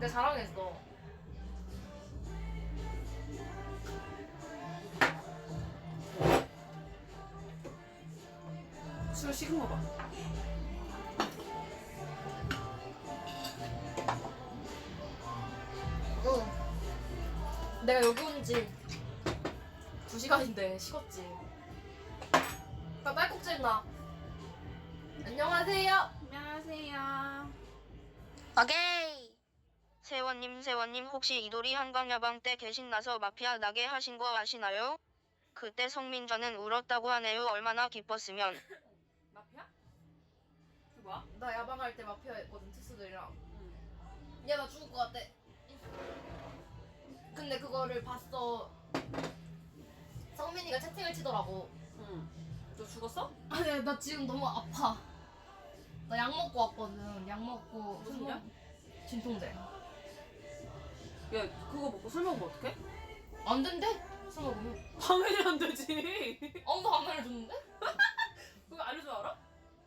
내가 자랑했어. 술 식은 거 봐. 내가 여기 온 지 2시간인데 식었지. 나 딸꾹질 나. 안녕하세요. 안녕하세요. 오케이. 세원님 혹시 이도리 한강야방 때 개신나서 마피아 나게 하신 거 아시나요? 그때 성민자는 울었다고 하네요. 얼마나 기뻤으면. 마피아? 그 뭐야? 나 야방할 때 마피아였거든, 특수들이랑. 응. 야, 나 죽을 것 같아. 근데 그거를 봤어. 성민이가 채팅을 치더라고. 응. 너 죽었어? 아니, 나 지금 너무 아파. 나 약 먹고 왔거든. 약 먹고. 무슨 약? 진통제. 야, 그거 먹고 술 먹으면 어떡해? 안 된대? 술 먹으면. 당연히 안 되지. 아무도 안 알려줬는데? 그거 알려줘 알아?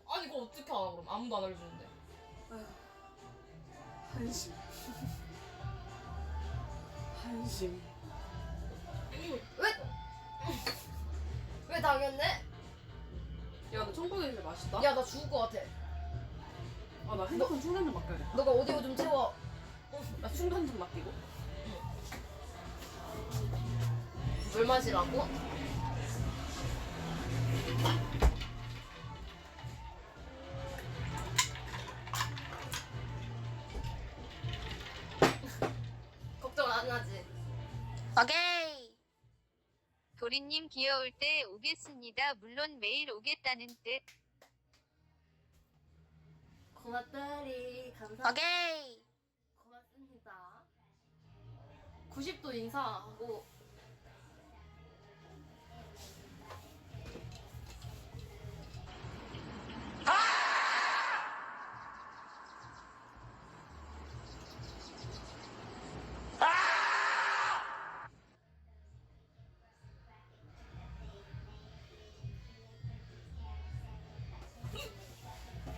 아니, 그거 어떻게 알아, 그럼? 아무도 안 알려주는데. 아휴. 한심. 한심. 왜? 왜 당했네? 야, 너 청포도 제일 맛있다. 야, 나 죽을 것 같아. 아, 나 핸드폰 충전 좀 맡겨야겠다. 너가 오디오 좀 채워. 나 충전 좀 맡기고. 물 마시라고? 걱정 안 하지? 오케이. 도리님 귀여울 때 오겠습니다. 물론 매일 오겠다는 뜻. 고맙다리 감사합니다. 오케이. 고맙습니다. 90도 인사하고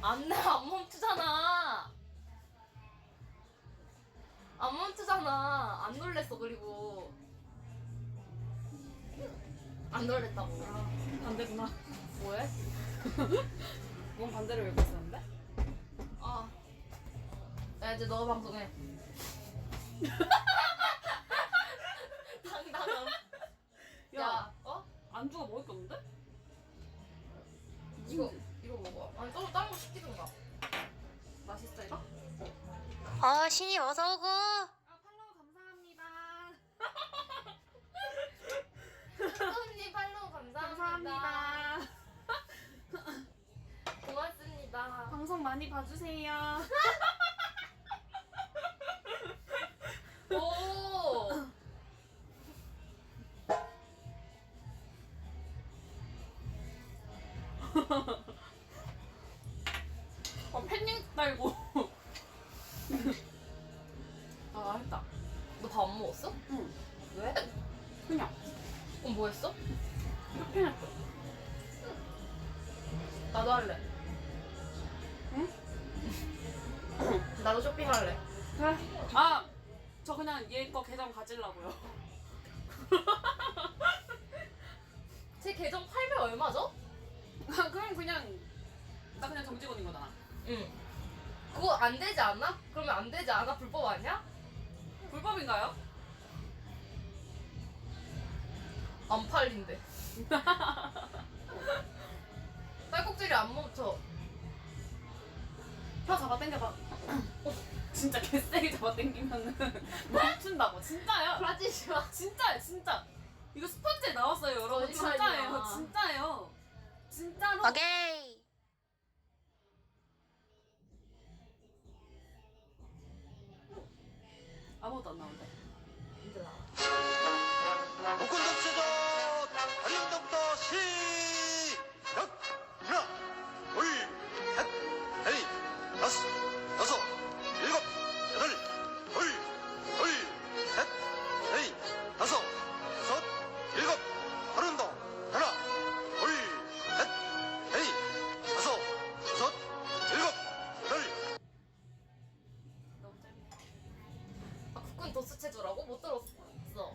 안 멈추잖아. 안 멈추잖아. 안 놀랬어. 그리고 안 놀랬다고. 반대구나. 뭐해? 뭔 반대로 읽고 있었는데? 아, 야 이제 너 방송해. 당당함. 야, 어? 안주가 먹을 게 없는데? 이거 먹어. 아니 또 다른 거 시키든가. 맛있어 이거? 신이 어서 오고. 아, 팔로우 감사합니다. 손님 팔로우 감사합니다. 감사합니다. 고맙습니다. 방송 많이 봐주세요. 오. 팬닝 달고. 아, 했다. 너 밥 안 먹었어? 응. 왜? 그냥 그럼 뭐 했어? 쇼핑했어. 나도 할래. 응? 나도 쇼핑할래. 그래. 아, 저 그냥 얘 거 계정 가지려고요. 제 계정 팔면 얼마죠? 그럼 그냥 나 그냥 정직원인 거잖아. 응. 그거 안 되지 않아? 그러면 안 되지 않아? 불법 아니야? 불법인가요? 안 팔린대. 딸꾹질이 안 멈춰. 혀 잡아 당겨봐. 진짜 개세게 잡아 당기면은 멈춘다고. 진짜요? 브라질 마. 진짜요, 진짜. 이거 스펀지에 나왔어요, 여러분. 거짓말이야. 진짜예요, 진짜예요. 진짜로. 오케이. 아무것도 안 나오는데. 이제 나와. 무kun덕수도 다리운동부터 시작! 하나, 둘, 셋, 넷, 다섯, 여섯, 일곱, 여덟, 둘, 셋, 넷, 다섯, 여섯, 일곱, 다리운동 하나, 둘, 셋, 넷, 다섯, 여섯, 일곱, 여덟. 너무 짧네. 육군 도수 체조라고? 못 들었어.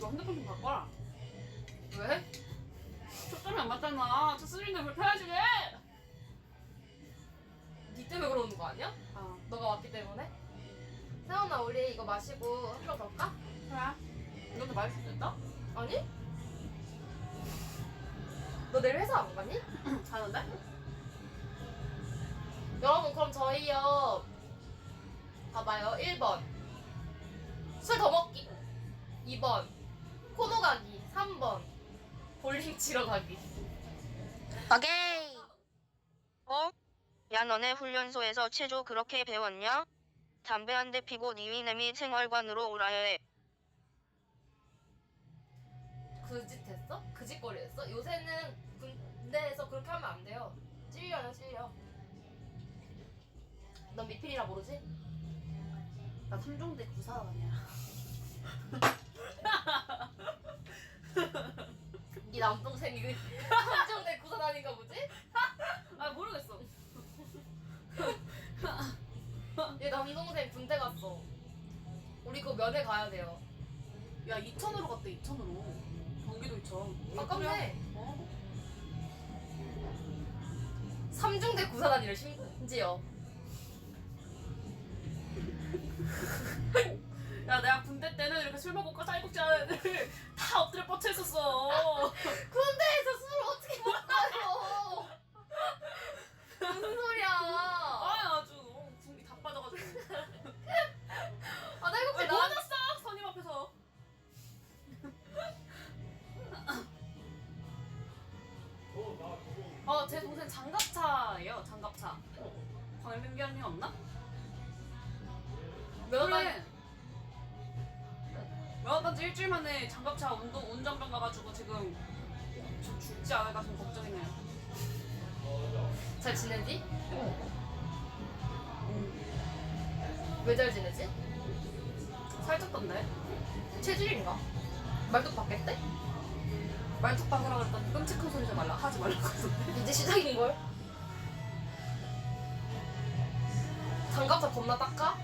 너 핸드폰 좀 바꿔라. 왜? 초점이 안 맞잖아. 저 스님들 불편하시게. 니 때문에 그러는 거 아니야? 아, 너가 왔기 때문에? 세원아 우리 이거 마시고 학교 갈까? 그래. 이것도 말할 수 있다? 아니? 너 내일 회사 안 가니? 자는데? 여러분 그럼 저희요 봐봐요. 1번 술 더 먹기, 2번 코노 가기, 3번 볼링 치러 가기. 오케이. 어? 야 너네 훈련소에서 체조 그렇게 배웠냐? 담배 한 대 피고 니위네미 생활관으로 오라 해. 그 짓 했어? 그 짓거리 했어? 요새는 군대에서 그렇게 하면 안 돼요. 찔려요 찔려. 넌 미필이라 모르지? 나 3종대 구사관이야. 네 남동생이 그 함정대 구사다니까 보지? 아, 모르겠어. 얘 남동생 군대 갔어. 우리 그거 면회 가야 돼요. 야, 이천으로 갔대, 이천으로. 경기도 이천. 가깝네. 어? 3중대 구사단이래 심지어. 야, 내가 군대 때는 이렇게 술 먹고 쌀국지 하는 애들 다 엎드려 뻗쳐 있었어. 군대에서 술을 어떻게 먹어요? 무슨 소리야? 아, 아주 군기 다 빠져가지고. 아, 나 이거 왜 나 뭐하셨어? 선임 앞에서. 제 동생 장갑차예요, 장갑차. 광일병기 언니 없나? 면허 면허딴지 일주일 만에 장갑차 운전병 가가지고 지금 저 죽지 않을까 좀 걱정이네요. 잘 지내지? 왜 잘 지내지? 살쪘던데? 체질인가? 말도 바뀌었대? 말뚝 박으라 그랬더니 끔찍한 소리 좀 하지 말라고 했는데. 이제 시작인걸? 장갑차 겁나 닦아?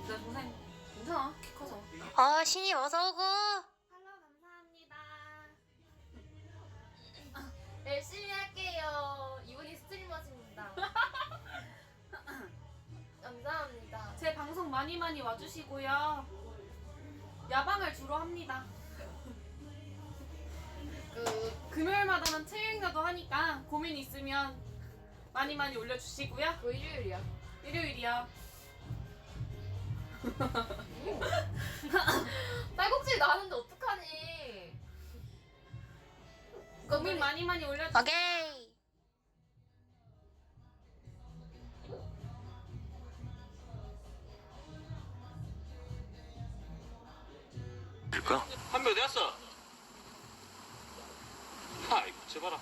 내 동생 괜찮아, 키 커서. 신이 어서 오고. 팔로우 감사합니다. 열심히 할게요. 이분이 스트리머십니다. 감사합니다. 제 방송 많이 와주시고요. 야방을 주로 합니다. 금요일마다는 체육여도 하니까 고민 있으면 많이 올려주시고요. 그 일요일이야. 일요일이요. 딸꾹질 나는데 어떡하니? 고민 많이 올려주세요. 오케이. 될까? 한명 어디 갔어? 아이고 제발아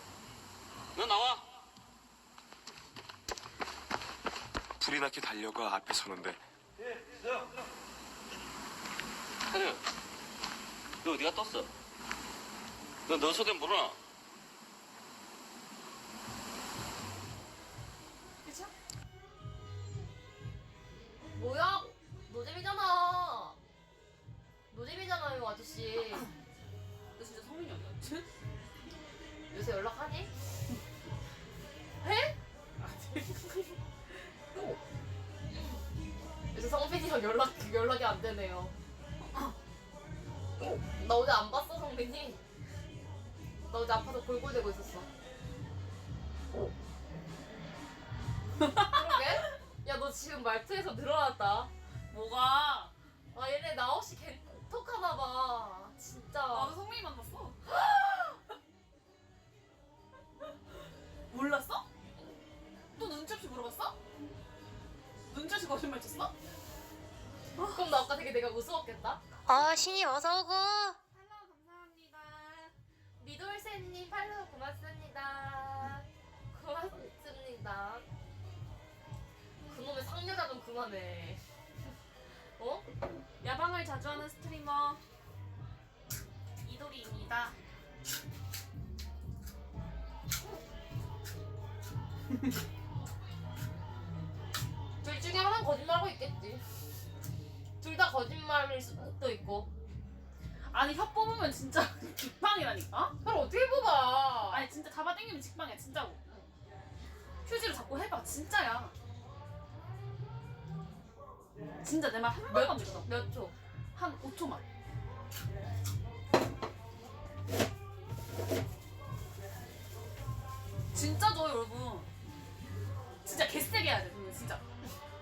너 나와. 불이 나게 달려가 앞에 서는데 하려 너 어디 갔다 왔어? 너 소대 모르나? 그쵸? 뭐야? 노잼이잖아. 노잼이잖아요, 아저씨. 너 진짜 성민이 어디였지? 요새 연락하니? 해? 요새 성빈이랑 연락이 안 되네요. 나 어제 안 봤어, 성빈이? 나 어제 아파서 골골대고 있었어. 그러게? 야, 너 지금 말투에서 늘어났다. 뭐가? 아, 얘네 나 없이 톡하나봐. 진짜. 나도 성민이 만났어. 몰랐어? 또 눈치 없이 물어봤어? 눈치 없이 거짓말 쳤어? 그럼 나 아까 되게 내가 우스웠겠다? 신이 어서 오고. 팔로우 감사합니다. 미돌새님 팔로우 고맙습니다. 고맙습니다. 그놈의 상여자 좀 그만해. 어? 야방을 자주 하는 스트리머 이도리입니다. 둘 중에 하나는 거짓말하고 있겠지. 둘 다 거짓말일 수도 있고. 아니 혀 뽑으면 진짜 직방이라니까? 그걸 어떻게 뽑아? 아니 진짜 잡아당기면 직방이야 진짜로. 휴지로 자꾸 해봐 진짜야. 진짜 내 말 한 번도 안 들었어. 몇 초? 한 5초만. 진짜죠 여러분. 진짜 개세게 해야 돼 그러면 진짜.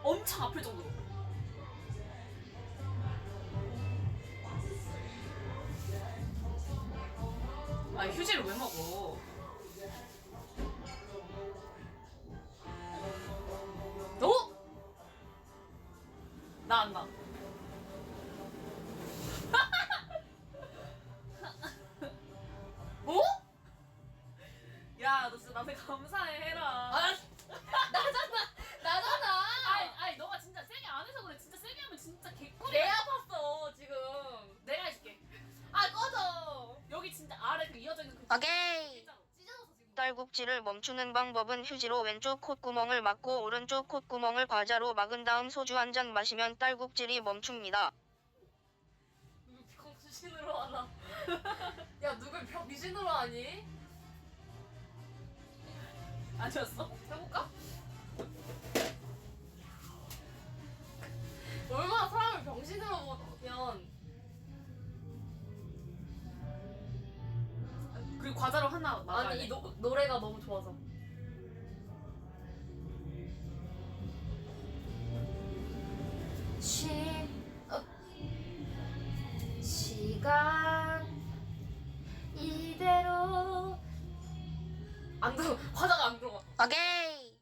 엄청 아플 정도로. 아니 휴지를 왜 먹어? 너? 나 안 나. 뭐? 야, 너 진짜 나한테 감사해 해라. 아, 나잖아. 아니, 너가 진짜 세게 안 해서 그래. 진짜 세게 하면 진짜 개꿀이야. 내 아팠어 지금. 내가 해줄게. 아 꺼져. 여기 진짜 아래 그 이어져 있는 그. 오케이. 진짜로. 찢어졌어 지금. 딸꾹질을 멈추는 방법은 휴지로 왼쪽 콧구멍을 막고 오른쪽 콧구멍을 과자로 막은 다음 소주 한 잔 마시면 딸꾹질이 멈춥니다. 병신으로 하나. 야 누굴 병신으로 하니? 아니었어? 해볼까? 얼마나 사람을 병신으로 보면. 그리고 과자로 하나 막아야 아니 돼. 이 노래가 너무 좋아서. 시간 이대로 안 들어. 과자가 안 들어가. 오케이.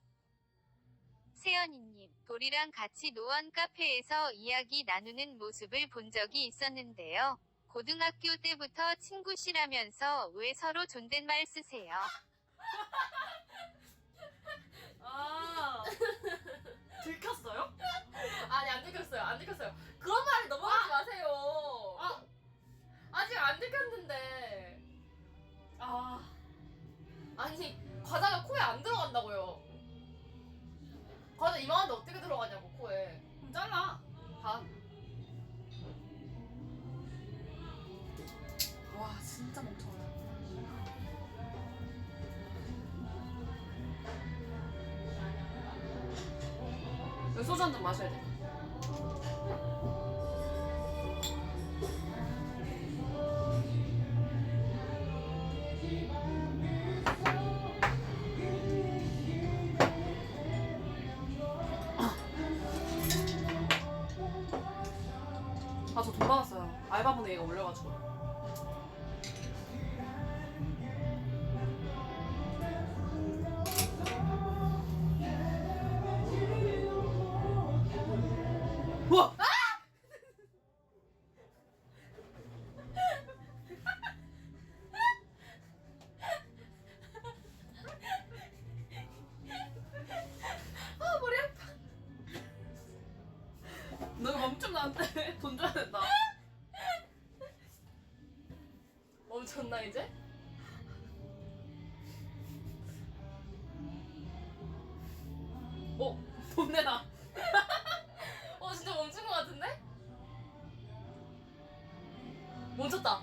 세연이님, 돌이랑 같이 노원 카페에서 이야기 나누는 모습을 본 적이 있었는데요. 고등학교 때부터 친구시라면서 왜 서로 존댓말 쓰세요? 아. 들켰어요? 아니 안 들켰어요. 안 들켰어요. 그런 말에 넘어가지 마세요. 아. 아직 안 들켰는데. 아. 아니 과자가 코에 안 들어간다고요. 과자 이만한데 어떻게 들어가냐고 코에. 그럼 잘라. 반. 와, 진짜 멍청하다. 여기 소주 한 잔 마셔야 돼. 아, 저 돈 받았어요. 알바분에 얘가 올려가지고. 우와! 아 머리 아파. 너 이거 멈추면 안 돼. 돈 줘야 된다. 멈췄나 이제? 돈 내놔. 진짜 멈춘 것 같은데? 멈췄다.